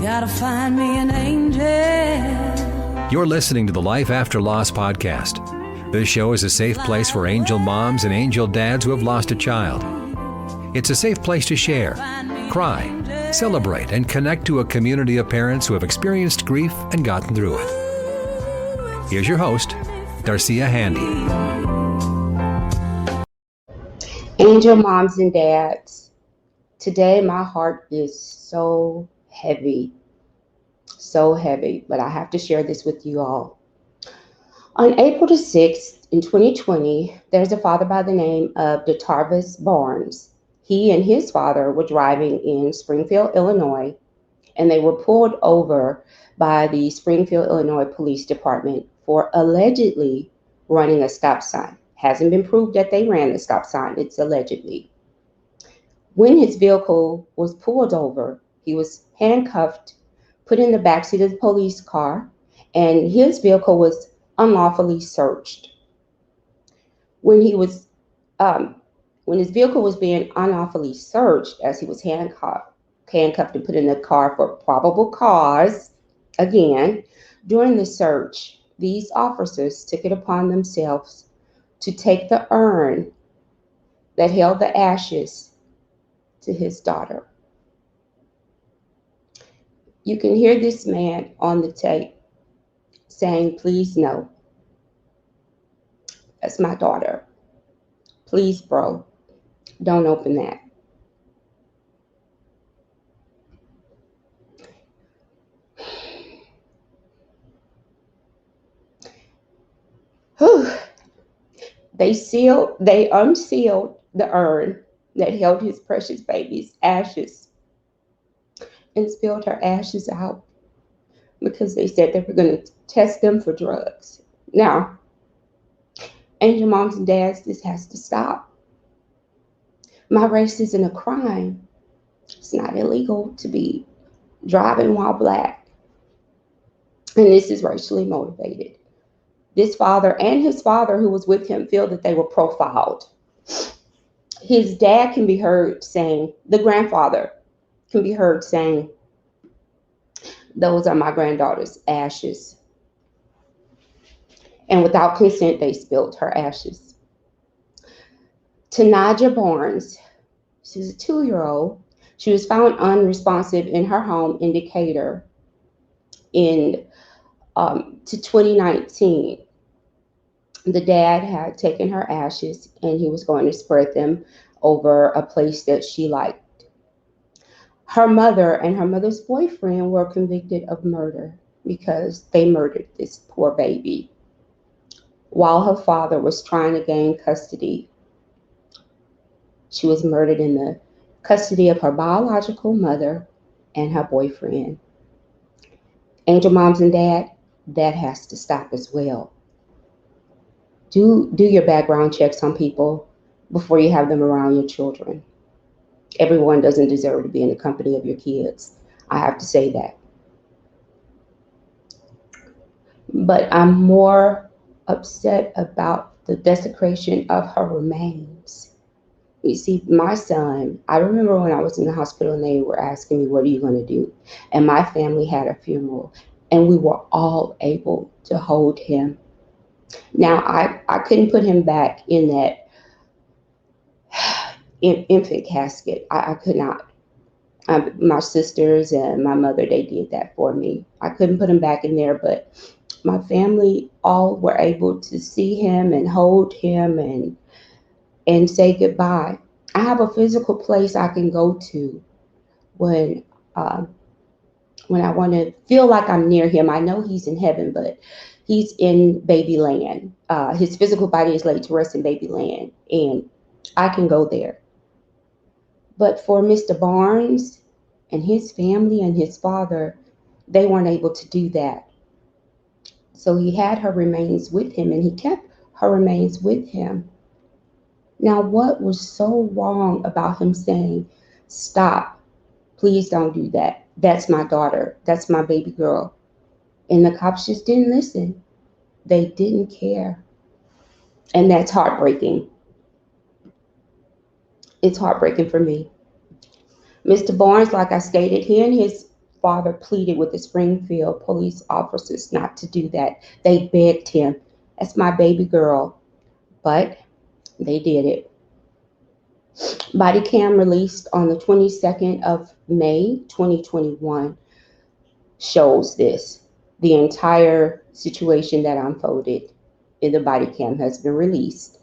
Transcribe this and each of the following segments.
Gotta find me an angel. You're listening to the Life After Loss podcast. This show is a safe place for angel moms and angel dads who have lost a child. It's a safe place to share, cry, celebrate, and connect to a community of parents who have experienced grief and gotten through it. Here's your host, Darcea Handy. Angel moms and dads, today my heart is so heavy, but I have to share this with you all. On April the 6th in 2020, there's a father by the name of Darcea Barnes. He and his father were driving in Springfield, Illinois, and they were pulled over by the Springfield, Illinois Police Department for allegedly running a stop sign. Hasn't been proved that they ran the stop sign, it's allegedly. When his vehicle was pulled over, he was handcuffed, put in the backseat of the police car, and his vehicle was unlawfully searched. When his vehicle was being unlawfully searched, as he was handcuffed and put in the car for probable cause, again, during the search, these officers took it upon themselves to take the urn that held the ashes to his daughter. You can hear this man on the tape saying, "Please no. That's my daughter. Please, bro, don't open that." Whew. They unsealed the urn that held his precious baby's ashes and spilled her ashes out because they said they were going to test them for drugs. Now, angel moms and dads, this has to stop. My race isn't a crime. It's not illegal to be driving while black. And this is racially motivated. This father and his father who was with him feel that they were profiled. His dad can be heard saying, the grandfather can be heard saying, "Those are my granddaughter's ashes." And without consent, they spilled her ashes. Darcea Barnes, she's a 2-year-old. She was found unresponsive in her home in Decatur to 2019. The dad had taken her ashes and he was going to spread them over a place that she liked. Her mother and her mother's boyfriend were convicted of murder because they murdered this poor baby while her father was trying to gain custody. She was murdered in the custody of her biological mother and her boyfriend. Angel moms and dad, that has to stop as well. Do your background checks on people before you have them around your children. Everyone doesn't deserve to be in the company of your kids. I have to say that. But I'm more upset about the desecration of her remains. You see, my son, I remember when I was in the hospital and they were asking me, "What are you going to do?" And my family had a funeral and we were all able to hold him. Now, I couldn't put him back in that infant casket. I could not. My sisters and my mother, they did that for me. I couldn't put him back in there, but my family all were able to see him and hold him and say goodbye. I have a physical place I can go to when I want to feel like I'm near him. I know he's in heaven, but he's in baby land. His physical body is laid to rest in baby land, and I can go there. But for Mr. Barnes and his family and his father, they weren't able to do that. So he had her remains with him, and he kept her remains with him. Now, what was so wrong about him saying, "Stop, please don't do that. That's my daughter. That's my baby girl." And the cops just didn't listen. They didn't care. And that's heartbreaking. It's heartbreaking for me. Mr. Barnes, like I stated, he and his father pleaded with the Springfield police officers not to do that. They begged him, "That's my baby girl." But they did it. Body cam released on the 22nd of May 2021 shows this. The entire situation that unfolded in the body cam has been released.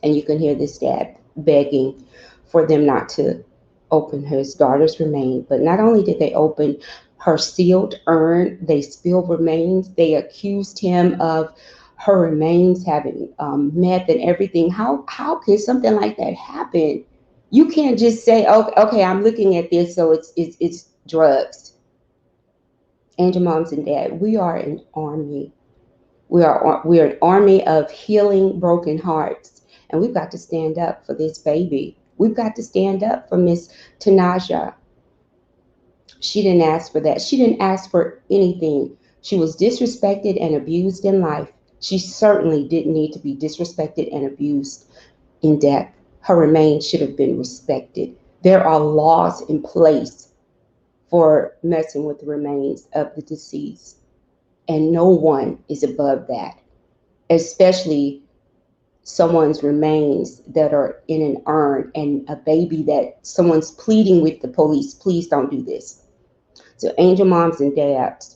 And you can hear this dad begging for them not to open his daughter's remains. But not only did they open her sealed urn, they spilled remains. They accused him of her remains having meth and everything. How can something like that happen? You can't just say, "Oh, okay, I'm looking at this, so it's drugs." Angel moms and dad, we are an army. We are an army of healing broken hearts, and we've got to stand up for this baby. We've got to stand up for Miss Tanaja. She didn't ask for that. She didn't ask for anything. She was disrespected and abused in life. She certainly didn't need to be disrespected and abused in death. Her remains should have been respected. There are laws in place for messing with the remains of the deceased, and no one is above that, especially someone's remains that are in an urn and a baby that someone's pleading with the police, "Please don't do this." So angel moms and dads,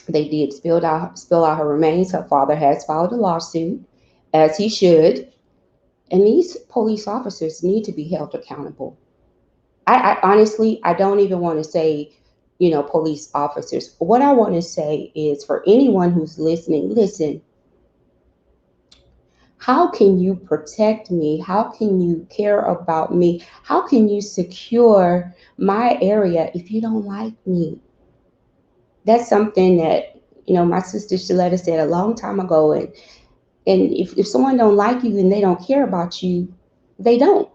they did spill out her remains. Her father has filed a lawsuit, as he should, and these police officers need to be held accountable. I honestly, I don't even want to say, police officers. What I want to say is, for anyone who's listening, listen. How can you protect me? How can you care about me? How can you secure my area if you don't like me? That's something that, my sister Shaletta said a long time ago. And if someone don't like you and they don't care about you, they don't.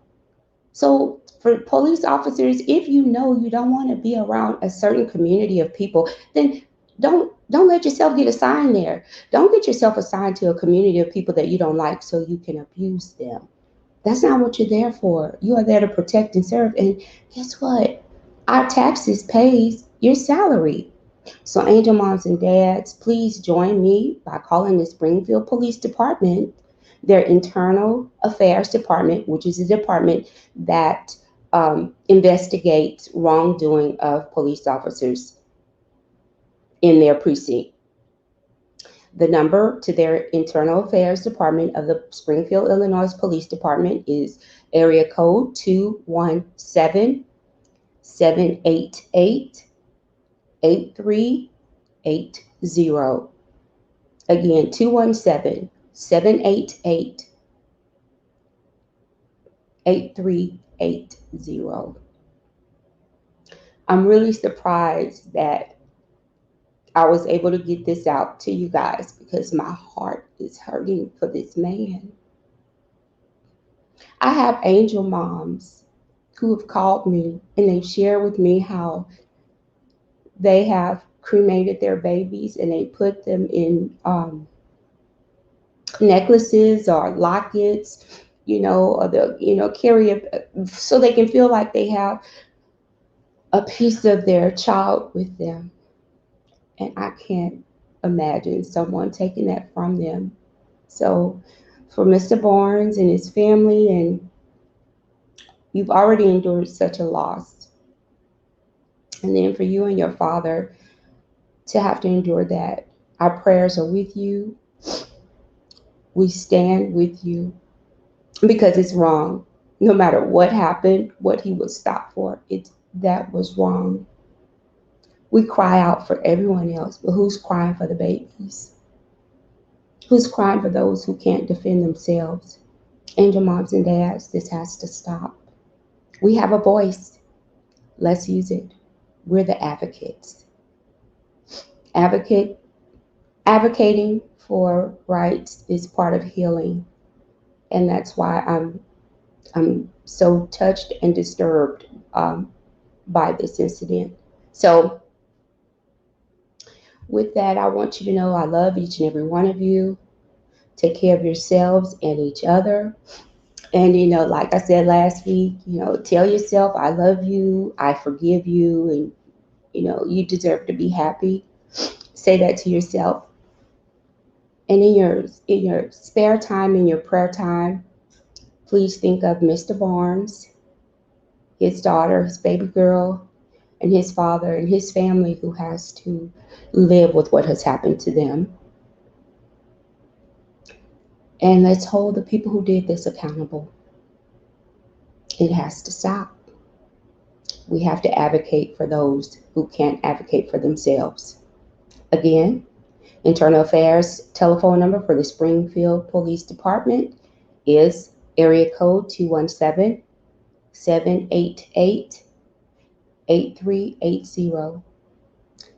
So for police officers, if you know you don't want to be around a certain community of people, then don't let yourself get assigned there. Don't get yourself assigned to a community of people that you don't like so you can abuse them. That's not what you're there for. You are there to protect and serve. And guess what? Our taxes pays your salary. So angel moms and dads, please join me by calling the Springfield Police Department, their internal affairs department, which is a department that investigates wrongdoing of police officers in their precinct. The number to their internal affairs department of the Springfield, Illinois Police Department is area code 217-788-8380. Again, 217-788-8380. I'm really surprised that I was able to get this out to you guys because my heart is hurting for this man. I have angel moms who have called me and they've shared with me how they have cremated their babies and they put them in necklaces or lockets, or they'll carry it so they can feel like they have a piece of their child with them. And I can't imagine someone taking that from them. So for Mr. Barnes and his family, and you've already endured such a loss. And then for you and your father to have to endure that, our prayers are with you. We stand with you because it's wrong. No matter what happened, what he was stopped for, that was wrong. We cry out for everyone else, but who's crying for the babies? Who's crying for those who can't defend themselves? Angel moms and dads, this has to stop. We have a voice. Let's use it. We're the advocates. Advocating for rights is part of healing. And that's why I'm so touched and disturbed by this incident. So with that, I want you to know I love each and every one of you. Take care of yourselves and each other. And, like I said last week, tell yourself, I love you, I forgive you, and You deserve to be happy. Say that to yourself. And in your spare time, in your prayer time, please think of Mr. Barnes, his daughter, his baby girl, and his father and his family who has to live with what has happened to them. And let's hold the people who did this accountable. It has to stop. We have to advocate for those who can't advocate for themselves. Again, Internal Affairs telephone number for the Springfield Police Department is area code 217-788-8380.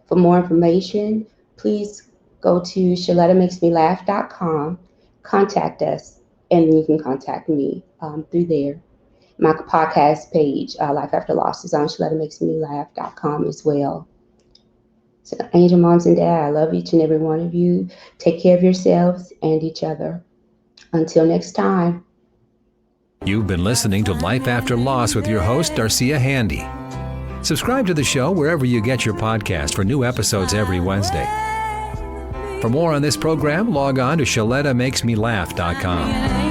For more information, please go to ShalettaMakesMeLaugh.com, contact us, and you can contact me through there. My podcast page, Life After Loss, is on ShalettaMakesMeLaugh.com as well. So, Angel Moms and Dad, I love each and every one of you. Take care of yourselves and each other. Until next time. You've been listening to Life After Loss with your host, Darcea Handy. Subscribe to the show wherever you get your podcast for new episodes every Wednesday. For more on this program, log on to ShalettaMakesMeLaugh.com.